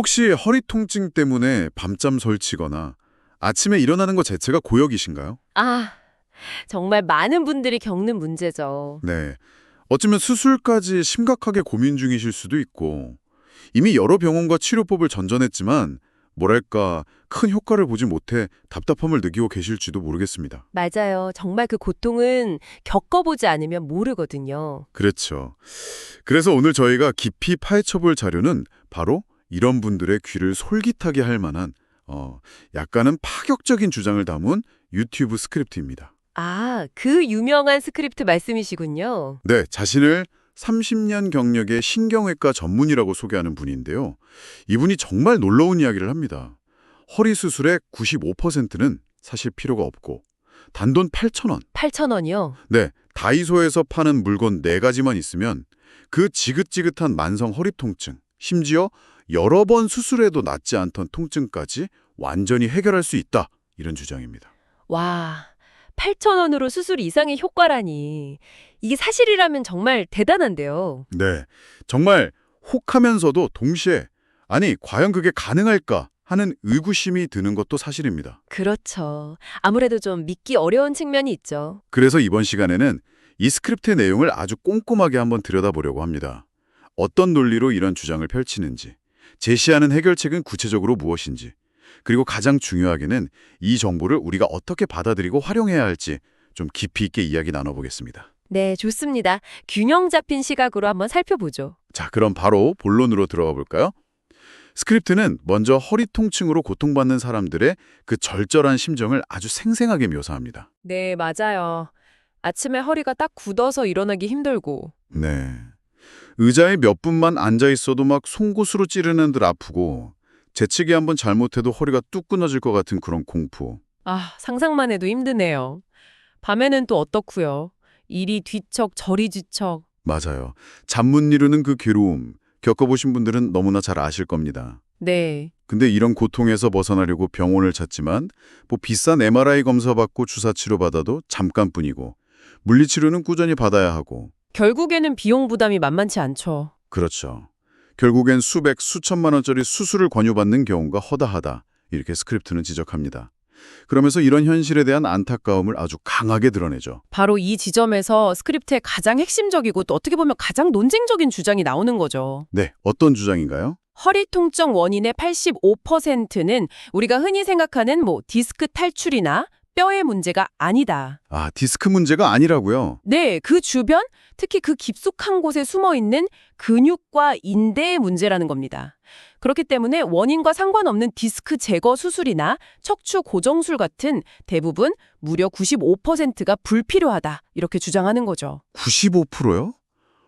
혹시 허리 통증 때문에 밤잠 설치거나 아침에 일어나는 것 자체가 고역이신가요? 아, 정말 많은 분들이 겪는 문제죠. 네. 어쩌면 수술까지 심각하게 고민 중이실 수도 있고 이미 여러 병원과 치료법을 전전했지만 뭐랄까 큰 효과를 보지 못해 답답함을 느끼고 계실지도 모르겠습니다. 맞아요. 정말 그 고통은 겪어보지 않으면 모르거든요. 그렇죠. 그래서 오늘 저희가 깊이 파헤쳐볼 자료는 바로 이런 분들의 귀를 솔깃하게 할 만한 약간은 파격적인 주장을 담은 유튜브 스크립트입니다. 아, 그 유명한 스크립트 말씀이시군요. 네, 자신을 30년 경력의 신경외과 전문의라고 소개하는 분인데요. 이분이 정말 놀라운 이야기를 합니다. 허리 수술의 95%는 사실 필요가 없고 단돈 8,000원. 8,000원이요? 네, 다이소에서 파는 물건 4가지만 있으면 그 지긋지긋한 만성 허리 통증, 심지어 여러 번 수술해도 낫지 않던 통증까지 완전히 해결할 수 있다. 이런 주장입니다. 와, 8,000원으로 수술 이상의 효과라니. 이게 사실이라면 정말 대단한데요. 네, 정말 혹하면서도 동시에 아니, 과연 그게 가능할까 하는 의구심이 드는 것도 사실입니다. 그렇죠. 아무래도 좀 믿기 어려운 측면이 있죠. 그래서 이번 시간에는 이 스크립트의 내용을 아주 꼼꼼하게 한번 들여다보려고 합니다. 어떤 논리로 이런 주장을 펼치는지, 제시하는 해결책은 구체적으로 무엇인지, 그리고 가장 중요하게는 이 정보를 우리가 어떻게 받아들이고 활용해야 할지 좀 깊이 있게 이야기 나눠보겠습니다. 네, 좋습니다. 균형 잡힌 시각으로 한번 살펴보죠. 자, 그럼 바로 본론으로 들어가 볼까요? 스크립트는 먼저 허리 통증으로 고통받는 사람들의 그 절절한 심정을 아주 생생하게 묘사합니다. 네, 맞아요. 아침에 허리가 딱 굳어서 일어나기 힘들고. 네. 의자에 몇 분만 앉아 있어도 막 송곳으로 찌르는 듯 아프고 재치기 한번 잘못해도 허리가 뚝 끊어질 것 같은 그런 공포. 아, 상상만 해도 힘드네요. 밤에는 또 어떻고요? 이리 뒤척 저리 뒤척. 맞아요. 잠 못 이루는 그 괴로움 겪어보신 분들은 너무나 잘 아실 겁니다. 네, 근데 이런 고통에서 벗어나려고 병원을 찾지만 뭐 비싼 MRI 검사 받고 주사 치료 받아도 잠깐뿐이고 물리치료는 꾸준히 받아야 하고 결국에는 비용 부담이 만만치 않죠. 그렇죠. 결국엔 수백, 수천만 원짜리 수술을 권유받는 경우가 허다하다. 이렇게 스크립트는 지적합니다. 그러면서 이런 현실에 대한 안타까움을 아주 강하게 드러내죠. 바로 이 지점에서 스크립트의 가장 핵심적이고 또 어떻게 보면 가장 논쟁적인 주장이 나오는 거죠. 네, 어떤 주장인가요? 허리 통증 원인의 85%는 우리가 흔히 생각하는 디스크 탈출이나 뼈의 문제가 아니다. 아, 디스크 문제가 아니라고요? 네, 그 주변, 특히 그 깊숙한 곳에 숨어 있는 근육과 인대의 문제라는 겁니다. 그렇기 때문에 원인과 상관없는 디스크 제거 수술이나 척추 고정술 같은 대부분 무려 95%가 불필요하다. 이렇게 주장하는 거죠. 95%요?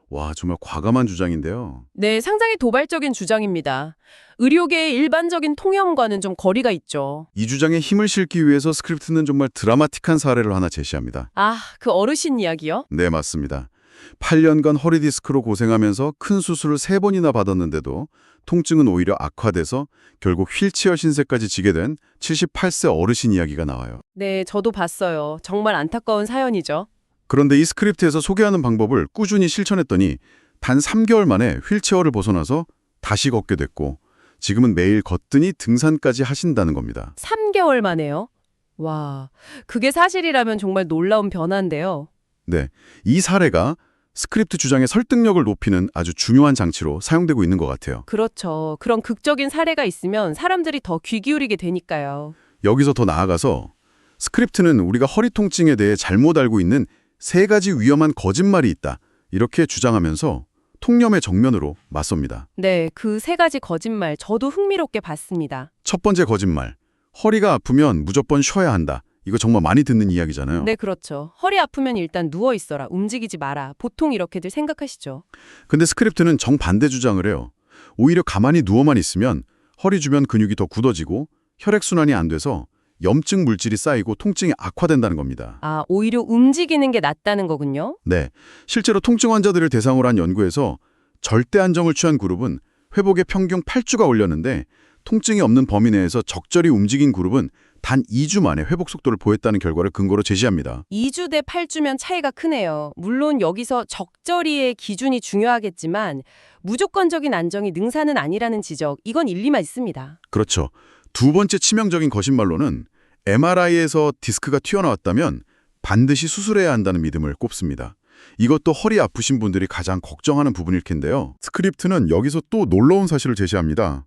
와, 정말 과감한 주장인데요. 네, 상당히 도발적인 주장입니다. 의료계의 일반적인 통념과는 좀 거리가 있죠. 이 주장에 힘을 실기 위해서 스크립트는 정말 드라마틱한 사례를 하나 제시합니다. 아, 그 어르신 이야기요? 네, 맞습니다. 8년간 허리 디스크로 고생하면서 큰 수술을 3번이나 받았는데도 통증은 오히려 악화돼서 결국 휠체어 신세까지 지게 된 78세 어르신 이야기가 나와요. 네, 저도 봤어요. 정말 안타까운 사연이죠. 그런데 이 스크립트에서 소개하는 방법을 꾸준히 실천했더니 단 3개월 만에 휠체어를 벗어나서 다시 걷게 됐고 지금은 매일 걷더니 등산까지 하신다는 겁니다. 3개월 만에요? 와, 그게 사실이라면 정말 놀라운 변화인데요. 네, 이 사례가 스크립트 주장의 설득력을 높이는 아주 중요한 장치로 사용되고 있는 것 같아요. 그렇죠. 그런 극적인 사례가 있으면 사람들이 더 귀 기울이게 되니까요. 여기서 더 나아가서 스크립트는 우리가 허리 통증에 대해 잘못 알고 있는 3가지 위험한 거짓말이 있다. 이렇게 주장하면서 통념의 정면으로 맞섭니다. 네, 그 3가지 거짓말 저도 흥미롭게 봤습니다. 첫 번째 거짓말. 허리가 아프면 무조건 쉬어야 한다. 이거 정말 많이 듣는 이야기잖아요. 네, 그렇죠. 허리 아프면 일단 누워 있어라. 움직이지 마라. 보통 이렇게들 생각하시죠. 근데 스크립트는 정반대 주장을 해요. 오히려 가만히 누워만 있으면 허리 주변 근육이 더 굳어지고 혈액순환이 안 돼서 염증 물질이 쌓이고 통증이 악화된다는 겁니다. 아, 오히려 움직이는 게 낫다는 거군요. 네, 실제로 통증 환자들을 대상으로 한 연구에서 절대 안정을 취한 그룹은 회복에 평균 8주가 걸렸는데 통증이 없는 범위 내에서 적절히 움직인 그룹은 단 2주 만에 회복 속도를 보였다는 결과를 근거로 제시합니다. 2주 대 8주면 차이가 크네요. 물론 여기서 적절히의 기준이 중요하겠지만 무조건적인 안정이 능사는 아니라는 지적, 이건 일리가 있습니다. 그렇죠. 두 번째 치명적인 거짓말로는 MRI에서 디스크가 튀어나왔다면 반드시 수술해야 한다는 믿음을 꼽습니다. 이것도 허리 아프신 분들이 가장 걱정하는 부분일 텐데요. 스크립트는 여기서 또 놀라운 사실을 제시합니다.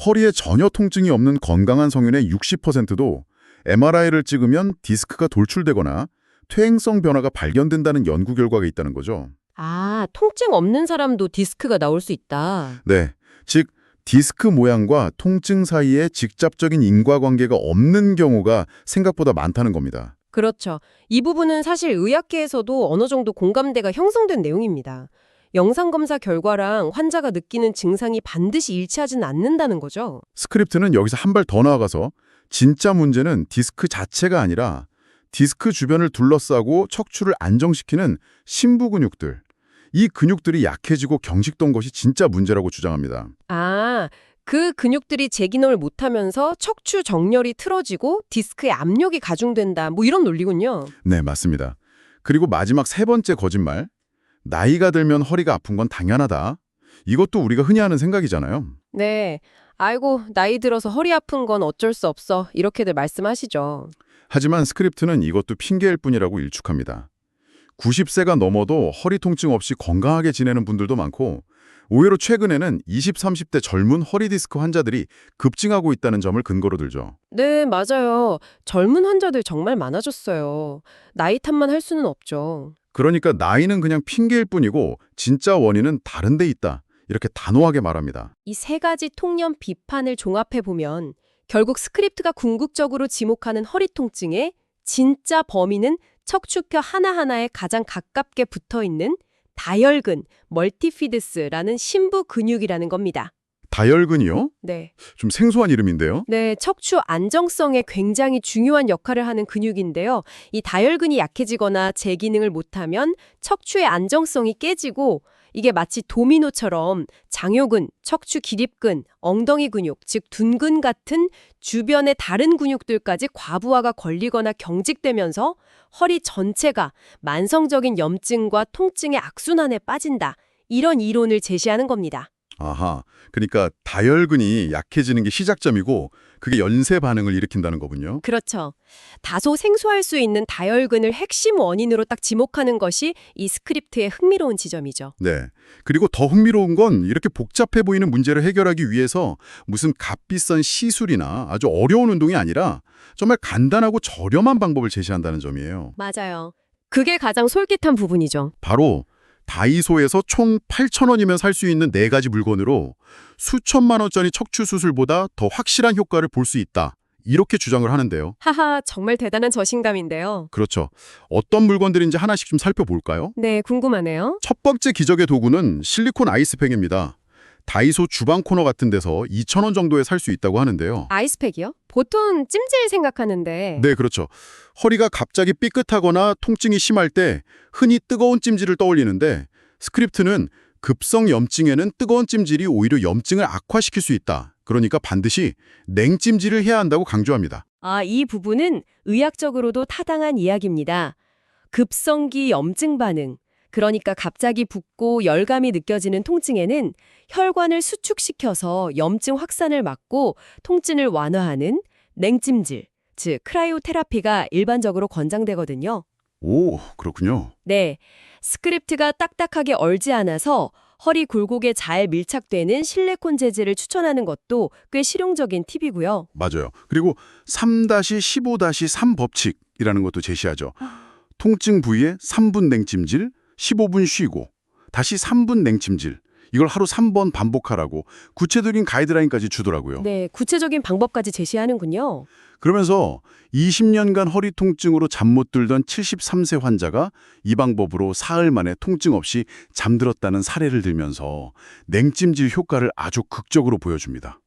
허리에 전혀 통증이 없는 건강한 성인의 60%도 MRI를 찍으면 디스크가 돌출되거나 퇴행성 변화가 발견된다는 연구 결과가 있다는 거죠. 아, 통증 없는 사람도 디스크가 나올 수 있다. 네, 즉 디스크 모양과 통증 사이에 직접적인 인과관계가 없는 경우가 생각보다 많다는 겁니다. 그렇죠. 이 부분은 사실 의학계에서도 어느 정도 공감대가 형성된 내용입니다. 영상검사 결과랑 환자가 느끼는 증상이 반드시 일치하지는 않는다는 거죠. 스크립트는 여기서 한 발 더 나아가서 진짜 문제는 디스크 자체가 아니라 디스크 주변을 둘러싸고 척추를 안정시키는 심부 근육들, 이 근육들이 약해지고 경직된 것이 진짜 문제라고 주장합니다. 아, 그 근육들이 재기능을 못하면서 척추 정렬이 틀어지고 디스크의 압력이 가중된다. 뭐 이런 논리군요. 네, 맞습니다. 그리고 마지막 세 번째 거짓말, 나이가 들면 허리가 아픈 건 당연하다. 이것도 우리가 흔히 하는 생각이잖아요. 네. 아이고, 나이 들어서 허리 아픈 건 어쩔 수 없어. 이렇게들 말씀하시죠. 하지만 스크립트는 이것도 핑계일 뿐이라고 일축합니다. 90세가 넘어도 허리 통증 없이 건강하게 지내는 분들도 많고 오히려 최근에는 20, 30대 젊은 허리 디스크 환자들이 급증하고 있다는 점을 근거로 들죠. 네, 맞아요. 젊은 환자들 정말 많아졌어요. 나이 탓만 할 수는 없죠. 그러니까 나이는 그냥 핑계일 뿐이고 진짜 원인은 다른 데 있다. 이렇게 단호하게 말합니다. 이 세 가지 통념 비판을 종합해보면 결국 스크립트가 궁극적으로 지목하는 허리 통증의 진짜 범인은 척추뼈 하나하나에 가장 가깝게 붙어있는 다혈근, 멀티피드스라는 심부 근육이라는 겁니다. 다혈근이요? 네. 좀 생소한 이름인데요. 네, 척추 안정성에 굉장히 중요한 역할을 하는 근육인데요. 이 다혈근이 약해지거나 제 기능을 못하면 척추의 안정성이 깨지고 이게 마치 도미노처럼 장요근, 척추 기립근, 엉덩이 근육, 즉 둔근 같은 주변의 다른 근육들까지 과부하가 걸리거나 경직되면서 허리 전체가 만성적인 염증과 통증의 악순환에 빠진다. 이런 이론을 제시하는 겁니다. 아하, 그러니까 다혈근이 약해지는 게 시작점이고 그게 연쇄 반응을 일으킨다는 거군요. 그렇죠. 다소 생소할 수 있는 다혈근을 핵심 원인으로 딱 지목하는 것이 이 스크립트의 흥미로운 지점이죠. 네. 그리고 더 흥미로운 건 이렇게 복잡해 보이는 문제를 해결하기 위해서 무슨 값비싼 시술이나 아주 어려운 운동이 아니라 정말 간단하고 저렴한 방법을 제시한다는 점이에요. 맞아요. 그게 가장 솔깃한 부분이죠. 바로 다이소에서 총 8,000원이면 살 수 있는 4가지 물건으로 수천만 원짜리 척추 수술보다 더 확실한 효과를 볼 수 있다. 이렇게 주장을 하는데요. 하하, 정말 대단한 저신감인데요. 그렇죠. 어떤 물건들인지 하나씩 좀 살펴볼까요? 네, 궁금하네요. 첫 번째 기적의 도구는 실리콘 아이스팩입니다. 다이소 주방 코너 같은 데서 2,000원 정도에 살 수 있다고 하는데요. 아이스팩이요? 보통 찜질 생각하는데. 네, 그렇죠. 허리가 갑자기 삐끗하거나 통증이 심할 때 흔히 뜨거운 찜질을 떠올리는데 스크립트는 급성 염증에는 뜨거운 찜질이 오히려 염증을 악화시킬 수 있다. 그러니까 반드시 냉찜질을 해야 한다고 강조합니다. 아, 이 부분은 의학적으로도 타당한 이야기입니다. 급성기 염증 반응, 그러니까 갑자기 붓고 열감이 느껴지는 통증에는 혈관을 수축시켜서 염증 확산을 막고 통증을 완화하는 냉찜질, 즉 크라이오테라피가 일반적으로 권장되거든요. 오, 그렇군요. 네, 스크립트가 딱딱하게 얼지 않아서 허리 굴곡에 잘 밀착되는 실리콘 재질을 추천하는 것도 꽤 실용적인 팁이고요. 맞아요. 그리고 3-15-3 법칙이라는 것도 제시하죠. 통증 부위에 3분 냉찜질, 15분 쉬고, 다시 3분 냉찜질. 이걸 하루 3번 반복하라고 구체적인 가이드라인까지 주더라고요. 네, 구체적인 방법까지 제시하는군요. 그러면서 20년간 허리 통증으로 잠 못 들던 73세 환자가 이 방법으로 사흘 만에 통증 없이 잠들었다는 사례를 들면서 냉찜질 효과를 아주 극적으로 보여줍니다.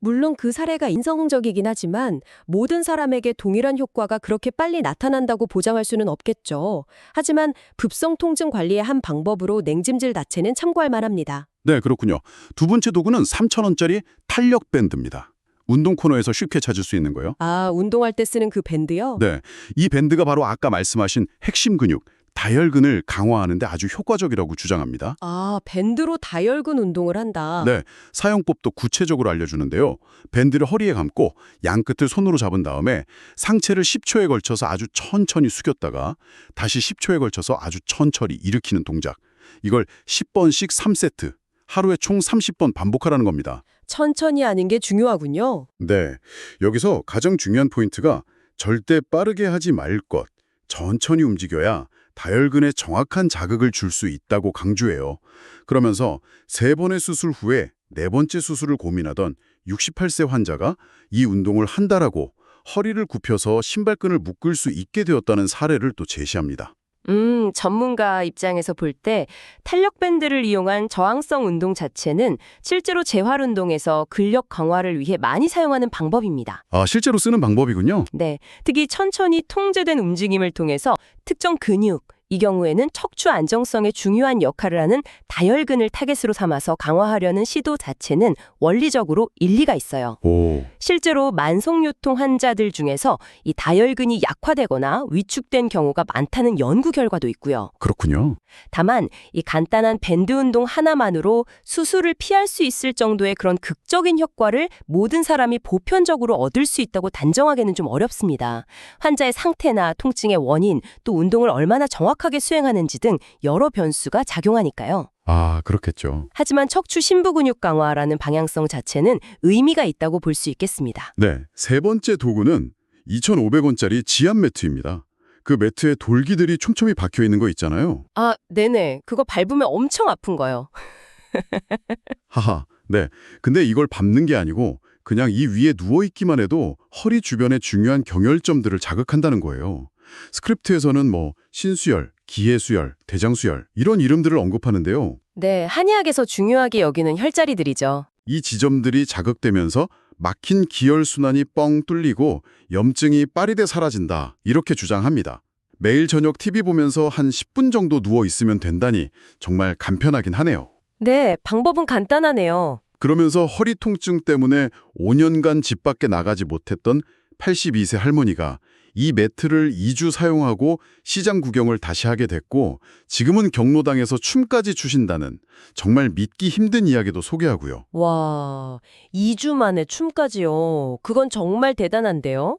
물론 그 사례가 인성적이긴 하지만 모든 사람에게 동일한 효과가 그렇게 빨리 나타난다고 보장할 수는 없겠죠. 하지만 급성 통증 관리의 한 방법으로 냉찜질 자체는 참고할 만합니다. 네, 그렇군요. 두 번째 도구는 3,000원짜리 탄력 밴드입니다. 운동 코너에서 쉽게 찾을 수 있는 거요. 아, 운동할 때 쓰는 그 밴드요? 네, 이 밴드가 바로 아까 말씀하신 핵심 근육, 다혈근을 강화하는 데 아주 효과적이라고 주장합니다. 아, 밴드로 다혈근 운동을 한다. 네, 사용법도 구체적으로 알려주는데요. 밴드를 허리에 감고 양끝을 손으로 잡은 다음에 상체를 10초에 걸쳐서 아주 천천히 숙였다가 다시 10초에 걸쳐서 아주 천천히 일으키는 동작. 이걸 10번씩 3세트, 하루에 총 30번 반복하라는 겁니다. 천천히 하는 게 중요하군요. 네, 여기서 가장 중요한 포인트가 절대 빠르게 하지 말 것, 천천히 움직여야 다혈근에 정확한 자극을 줄 수 있다고 강조해요. 그러면서 3번의 수술 후에 4번째 수술을 고민하던 68세 환자가 이 운동을 한다라고 허리를 굽혀서 신발끈을 묶을 수 있게 되었다는 사례를 또 제시합니다. 전문가 입장에서 볼 때 탄력 밴드를 이용한 저항성 운동 자체는 실제로 재활 운동에서 근력 강화를 위해 많이 사용하는 방법입니다. 아, 실제로 쓰는 방법이군요. 네, 특히 천천히 통제된 움직임을 통해서 특정 근육, 이 경우에는 척추 안정성에 중요한 역할을 하는 다혈근을 타겟으로 삼아서 강화하려는 시도 자체는 원리적으로 일리가 있어요. 오, 실제로 만성요통 환자들 중에서 이 다혈근이 약화되거나 위축된 경우가 많다는 연구 결과도 있고요. 그렇군요. 다만 이 간단한 밴드 운동 하나만으로 수술을 피할 수 있을 정도의 그런 극적인 효과를 모든 사람이 보편적으로 얻을 수 있다고 단정하기는 좀 어렵습니다. 환자의 상태나 통증의 원인, 또 운동을 얼마나 정확하게 수행하는지 등 여러 변수가 작용하니까요. 아, 그렇겠죠. 하지만 척추 심부 근육 강화라는 방향성 자체는 의미가 있다고 볼 수 있겠습니다. 네, 3번째 도구는 2,500원짜리 지압 매트입니다. 그 매트에 돌기들이 촘촘히 박혀 있는 거 있잖아요. 아, 네네. 그거 밟으면 엄청 아픈 거요. 하하, 네. 근데 이걸 밟는 게 아니고 그냥 이 위에 누워있기만 해도 허리 주변의 중요한 경혈점들을 자극한다는 거예요. 스크립트에서는 뭐 신수열, 기해수열, 대장수열 이런 이름들을 언급하는데요. 네, 한의학에서 중요하게 여기는 혈자리들이죠. 이 지점들이 자극되면서 막힌 기혈순환이 뻥 뚫리고 염증이 빠르게 사라진다 이렇게 주장합니다. 매일 저녁 TV 보면서 한 10분 정도 누워있으면 된다니 정말 간편하긴 하네요. 네, 방법은 간단하네요. 그러면서 허리 통증 때문에 5년간 집 밖에 나가지 못했던 82세 할머니가 이 매트를 2주 사용하고 시장 구경을 다시 하게 됐고 지금은 경로당에서 춤까지 추신다는 정말 믿기 힘든 이야기도 소개하고요. 와, 2주 만에 춤까지요. 그건 정말 대단한데요.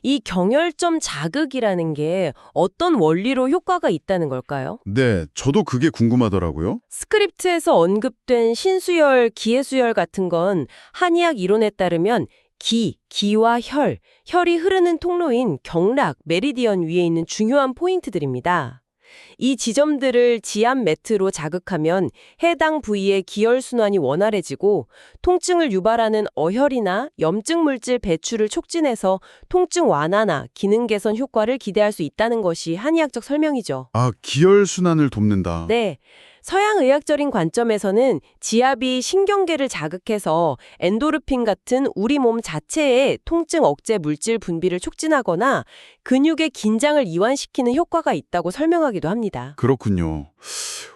이 경혈점 자극이라는 게 어떤 원리로 효과가 있다는 걸까요? 네, 저도 그게 궁금하더라고요. 스크립트에서 언급된 신수열, 기해수열 같은 건 한의학 이론에 따르면 기와 혈이 흐르는 통로인 경락, 메리디언 위에 있는 중요한 포인트들입니다. 이 지점들을 지압 매트로 자극하면 해당 부위의 기혈순환이 원활해지고 통증을 유발하는 어혈이나 염증 물질 배출을 촉진해서 통증 완화나 기능 개선 효과를 기대할 수 있다는 것이 한의학적 설명이죠. 아, 기혈순환을 돕는다. 네. 서양 의학적인 관점에서는 지압이 신경계를 자극해서 엔도르핀 같은 우리 몸 자체의 통증 억제 물질 분비를 촉진하거나 근육의 긴장을 이완시키는 효과가 있다고 설명하기도 합니다. 그렇군요.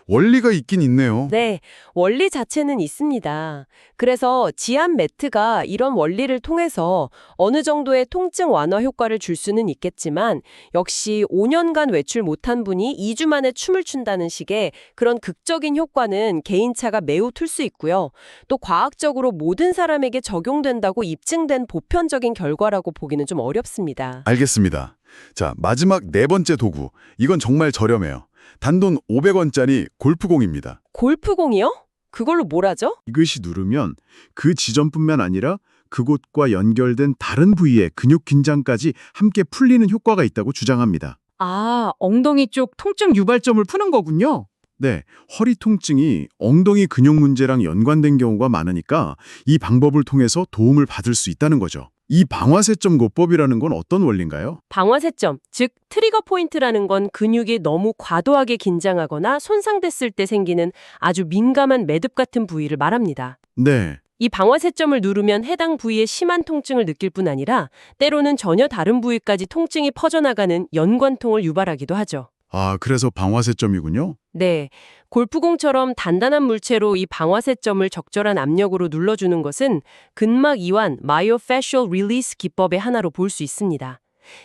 원리가 있긴 있네요. 네, 원리 자체는 있습니다. 그래서 지압 매트가 이런 원리를 통해서 어느 정도의 통증 완화 효과를 줄 수는 있겠지만 역시 5년간 외출 못한 분이 2주 만에 춤을 춘다는 식의 그런 극적인 효과는 개인차가 매우 틀 수 있고요. 또 과학적으로 모든 사람에게 적용된다고 입증된 보편적인 결과라고 보기는 좀 어렵습니다. 알겠습니다. 자, 마지막 4번째 도구. 이건 정말 저렴해요. 단돈 500원짜리 골프공입니다. 골프공이요? 그걸로 뭘 하죠? 이것이 누르면 그 지점뿐만 아니라 그곳과 연결된 다른 부위의 근육 긴장까지 함께 풀리는 효과가 있다고 주장합니다. 아, 엉덩이 쪽 통증 유발점을 푸는 거군요. 네, 허리 통증이 엉덩이 근육 문제랑 연관된 경우가 많으니까 이 방법을 통해서 도움을 받을 수 있다는 거죠. 이 방화쇠점 고법이라는 건 어떤 원리인가요? 방화쇠점, 즉 트리거 포인트라는 건 근육이 너무 과도하게 긴장하거나 손상됐을 때 생기는 아주 민감한 매듭 같은 부위를 말합니다. 네, 이 방화쇠점을 누르면 해당 부위에 심한 통증을 느낄 뿐 아니라 때로는 전혀 다른 부위까지 통증이 퍼져나가는 연관통을 유발하기도 하죠. 아, 그래서 방화세점이군요. 네, 골프공처럼 단단한 물체로 이 방화세점을 적절한 압력으로 눌러주는 것은 근막 이완 myofascial release 기법의 하나로 볼 수 있습니다.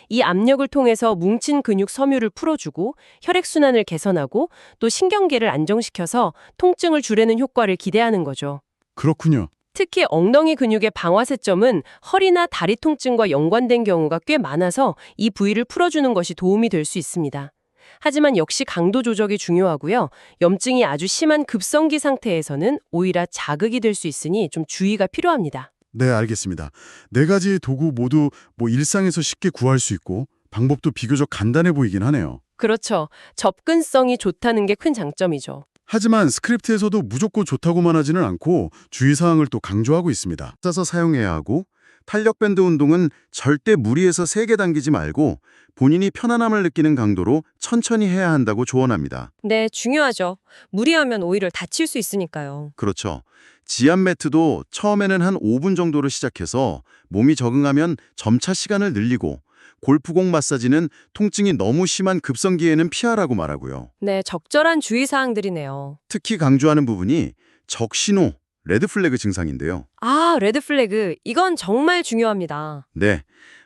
이 압력을 통해서 뭉친 근육 섬유를 풀어주고 혈액순환을 개선하고 또 신경계를 안정시켜서 통증을 줄이는 효과를 기대하는 거죠. 그렇군요. 특히 엉덩이 근육의 방화세점은 허리나 다리 통증과 연관된 경우가 꽤 많아서 이 부위를 풀어주는 것이 도움이 될 수 있습니다. 하지만 역시 강도 조절이 중요하고요. 염증이 아주 심한 급성기 상태에서는 오히려 자극이 될 수 있으니 좀 주의가 필요합니다. 네, 알겠습니다. 네 가지 도구 모두 일상에서 쉽게 구할 수 있고 방법도 비교적 간단해 보이긴 하네요. 그렇죠. 접근성이 좋다는 게 큰 장점이죠. 하지만 스크립트에서도 무조건 좋다고만 하지는 않고 주의사항을 또 강조하고 있습니다. 싸서 사용해야 하고 탄력밴드 운동은 절대 무리해서 세게 당기지 말고 본인이 편안함을 느끼는 강도로 천천히 해야 한다고 조언합니다. 네, 중요하죠. 무리하면 오히려 다칠 수 있으니까요. 그렇죠. 지압 매트도 처음에는 한 5분 정도로 시작해서 몸이 적응하면 점차 시간을 늘리고 골프공 마사지는 통증이 너무 심한 급성기에는 피하라고 말하고요. 네, 적절한 주의사항들이네요. 특히 강조하는 부분이 적신호, 레드플래그 증상인데요. 아, 레드플래그. 이건 정말 중요합니다. 네,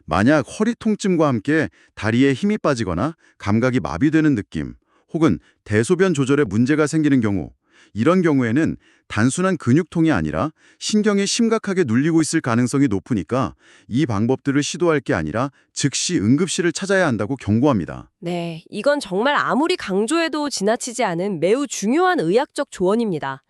만약 허리 통증과 함께 다리에 힘이 빠지거나 감각이 마비되는 느낌, 혹은 대소변 조절에 문제가 생기는 경우, 이런 경우에는 단순한 근육통이 아니라 신경이 심각하게 눌리고 있을 가능성이 높으니까 이 방법들을 시도할 게 아니라 즉시 응급실을 찾아야 한다고 경고합니다. 네, 이건 정말 아무리 강조해도 지나치지 않은 매우 중요한 의학적 조언입니다.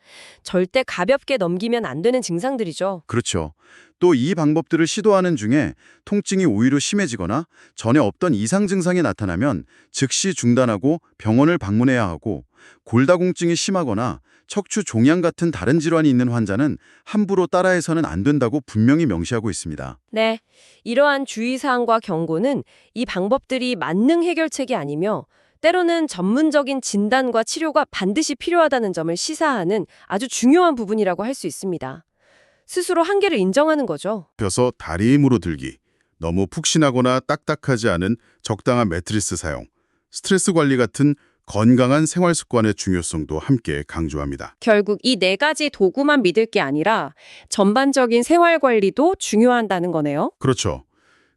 절대 가볍게 넘기면 안 되는 증상들이죠. 그렇죠. 또 이 방법들을 시도하는 중에 통증이 오히려 심해지거나 전에 없던 이상 증상이 나타나면 즉시 중단하고 병원을 방문해야 하고, 골다공증이 심하거나 척추 종양 같은 다른 질환이 있는 환자는 함부로 따라해서는 안 된다고 분명히 명시하고 있습니다. 네, 이러한 주의사항과 경고는 이 방법들이 만능 해결책이 아니며 때로는 전문적인 진단과 치료가 반드시 필요하다는 점을 시사하는 아주 중요한 부분이라고 할 수 있습니다. 스스로 한계를 인정하는 거죠. 펴서 다리 힘으로 들기, 너무 푹신하거나 딱딱하지 않은 적당한 매트리스 사용, 스트레스 관리 같은 건강한 생활 습관의 중요성도 함께 강조합니다. 결국 이 네 가지 도구만 믿을 게 아니라 전반적인 생활 관리도 중요한다는 거네요. 그렇죠.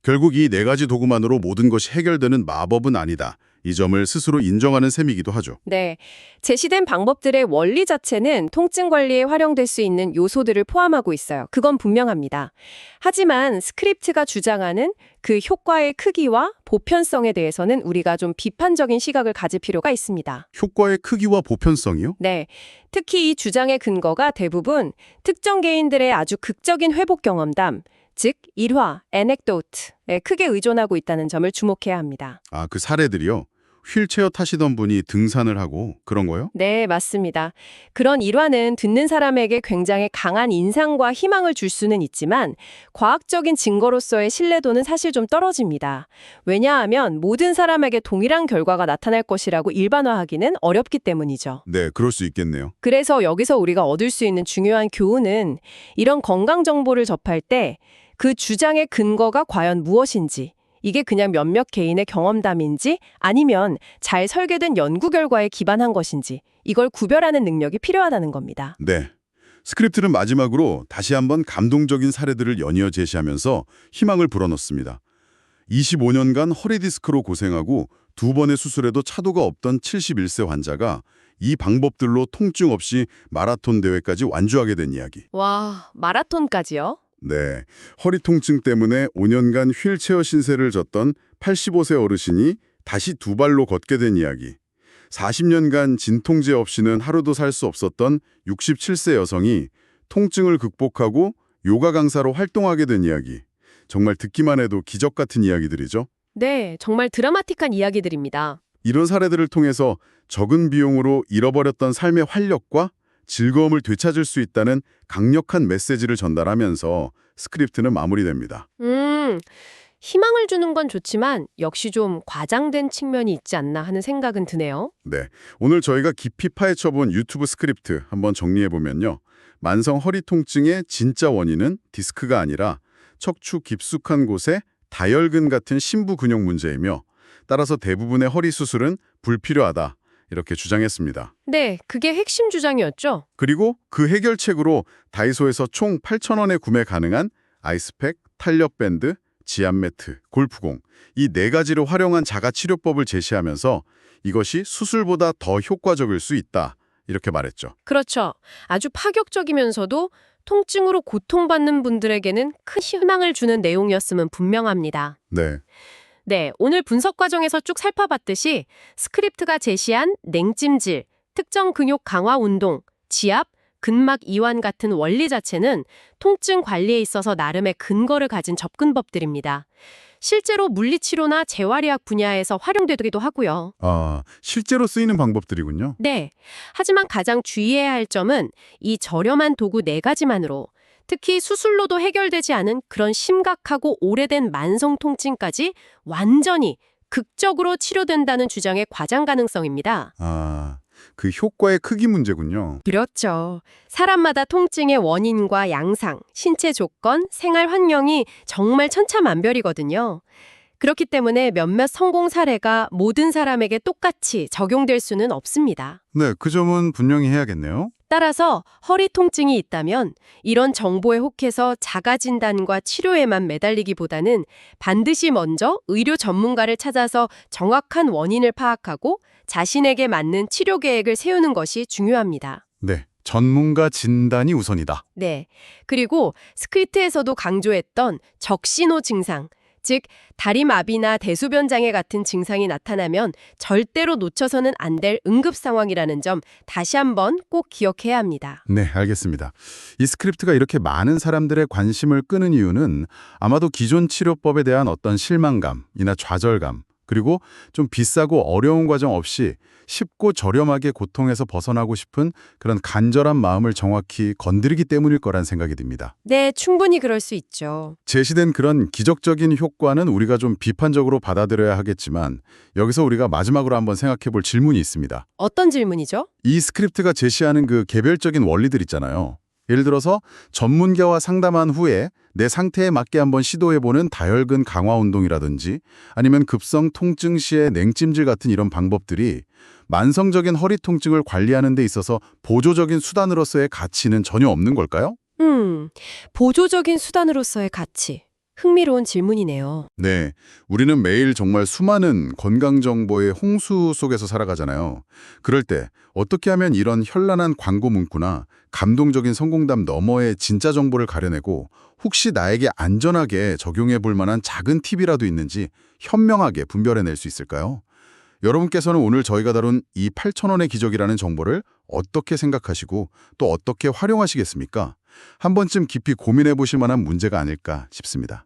결국 이 네 가지 도구만으로 모든 것이 해결되는 마법은 아니다. 이 점을 스스로 인정하는 셈이기도 하죠. 네, 제시된 방법들의 원리 자체는 통증 관리에 활용될 수 있는 요소들을 포함하고 있어요. 그건 분명합니다. 하지만 스크립트가 주장하는 그 효과의 크기와 보편성에 대해서는 우리가 좀 비판적인 시각을 가질 필요가 있습니다. 효과의 크기와 보편성이요? 네, 특히 이 주장의 근거가 대부분 특정 개인들의 아주 극적인 회복 경험담, 즉 일화, 애넥도트에 크게 의존하고 있다는 점을 주목해야 합니다. 아, 그 사례들이요? 휠체어 타시던 분이 등산을 하고 그런 거요? 네, 맞습니다. 그런 일화는 듣는 사람에게 굉장히 강한 인상과 희망을 줄 수는 있지만 과학적인 증거로서의 신뢰도는 사실 좀 떨어집니다. 왜냐하면 모든 사람에게 동일한 결과가 나타날 것이라고 일반화하기는 어렵기 때문이죠. 네, 그럴 수 있겠네요. 그래서 여기서 우리가 얻을 수 있는 중요한 교훈은 이런 건강 정보를 접할 때 그 주장의 근거가 과연 무엇인지, 이게 그냥 몇몇 개인의 경험담인지 아니면 잘 설계된 연구 결과에 기반한 것인지 이걸 구별하는 능력이 필요하다는 겁니다. 네. 스크립트는 마지막으로 다시 한번 감동적인 사례들을 연이어 제시하면서 희망을 불어넣습니다. 25년간 허리 디스크로 고생하고 2번의 수술에도 차도가 없던 71세 환자가 이 방법들로 통증 없이 마라톤 대회까지 완주하게 된 이야기. 와, 마라톤까지요? 네, 허리 통증 때문에 5년간 휠체어 신세를 졌던 85세 어르신이 다시 2발로 걷게 된 이야기. 40년간 진통제 없이는 하루도 살 수 없었던 67세 여성이 통증을 극복하고 요가 강사로 활동하게 된 이야기. 정말 듣기만 해도 기적 같은 이야기들이죠. 네, 정말 드라마틱한 이야기들입니다. 이런 사례들을 통해서 적은 비용으로 잃어버렸던 삶의 활력과 즐거움을 되찾을 수 있다는 강력한 메시지를 전달하면서 스크립트는 마무리됩니다. 희망을 주는 건 좋지만 역시 좀 과장된 측면이 있지 않나 하는 생각은 드네요. 네, 오늘 저희가 깊이 파헤쳐본 유튜브 스크립트 한번 정리해보면요. 만성 허리 통증의 진짜 원인은 디스크가 아니라 척추 깊숙한 곳에 다혈근 같은 심부 근육 문제이며 따라서 대부분의 허리 수술은 불필요하다. 이렇게 주장했습니다. 네, 그게 핵심 주장이었죠. 그리고 그 해결책으로 다이소에서 총 8,000원에 구매 가능한 아이스팩, 탄력 밴드, 지압 매트, 골프공 이 4가지를 활용한 자가치료법을 제시하면서 이것이 수술보다 더 효과적일 수 있다. 이렇게 말했죠. 그렇죠. 아주 파격적이면서도 통증으로 고통받는 분들에게는 큰 희망을 주는 내용이었음은 분명합니다. 네. 네, 오늘 분석 과정에서 쭉 살펴봤듯이 스크립트가 제시한 냉찜질, 특정 근육 강화 운동, 지압, 근막 이완 같은 원리 자체는 통증 관리에 있어서 나름의 근거를 가진 접근법들입니다. 실제로 물리치료나 재활의학 분야에서 활용되기도 하고요. 실제로 쓰이는 방법들이군요. 네, 하지만 가장 주의해야 할 점은 이 저렴한 도구 4가지만으로 특히 수술로도 해결되지 않은 그런 심각하고 오래된 만성 통증까지 완전히 극적으로 치료된다는 주장의 과장 가능성입니다. 그 효과의 크기 문제군요. 그렇죠. 사람마다 통증의 원인과 양상, 신체 조건, 생활 환경이 정말 천차만별이거든요. 그렇기 때문에 몇몇 성공 사례가 모든 사람에게 똑같이 적용될 수는 없습니다. 네, 그 점은 분명히 해야겠네요. 따라서 허리 통증이 있다면 이런 정보에 혹해서 자가 진단과 치료에만 매달리기보다는 반드시 먼저 의료 전문가를 찾아서 정확한 원인을 파악하고 자신에게 맞는 치료 계획을 세우는 것이 중요합니다. 네, 전문가 진단이 우선이다. 네. 그리고 스크립트에서도 강조했던 적신호 증상, 즉 다리마비나 대소변 장애 같은 증상이 나타나면 절대로 놓쳐서는 안 될 응급 상황이라는 점 다시 한번 꼭 기억해야 합니다. 네, 알겠습니다. 이 스크립트가 이렇게 많은 사람들의 관심을 끄는 이유는 아마도 기존 치료법에 대한 어떤 실망감이나 좌절감, 그리고 좀 비싸고 어려운 과정 없이 쉽고 저렴하게 고통에서 벗어나고 싶은 그런 간절한 마음을 정확히 건드리기 때문일 거란 생각이 듭니다. 네, 충분히 그럴 수 있죠. 제시된 그런 기적적인 효과는 우리가 좀 비판적으로 받아들여야 하겠지만 여기서 우리가 마지막으로 한번 생각해 볼 질문이 있습니다. 어떤 질문이죠? 이 스크립트가 제시하는 그 개별적인 원리들 있잖아요. 예를 들어서 전문가와 상담한 후에 내 상태에 맞게 한번 시도해보는 다혈근 강화 운동이라든지 아니면 급성 통증 시의 냉찜질 같은 이런 방법들이 만성적인 허리 통증을 관리하는 데 있어서 보조적인 수단으로서의 가치는 전혀 없는 걸까요? 보조적인 수단으로서의 가치. 흥미로운 질문이네요. 네, 우리는 매일 정말 수많은 건강정보의 홍수 속에서 살아가잖아요. 그럴 때 어떻게 하면 이런 현란한 광고 문구나 감동적인 성공담 너머의 진짜 정보를 가려내고 혹시 나에게 안전하게 적용해 볼 만한 작은 팁이라도 있는지 현명하게 분별해낼 수 있을까요? 여러분께서는 오늘 저희가 다룬 이 8,000원의 기적이라는 정보를 어떻게 생각하시고 또 어떻게 활용하시겠습니까? 한 번쯤 깊이 고민해 보실 만한 문제가 아닐까 싶습니다.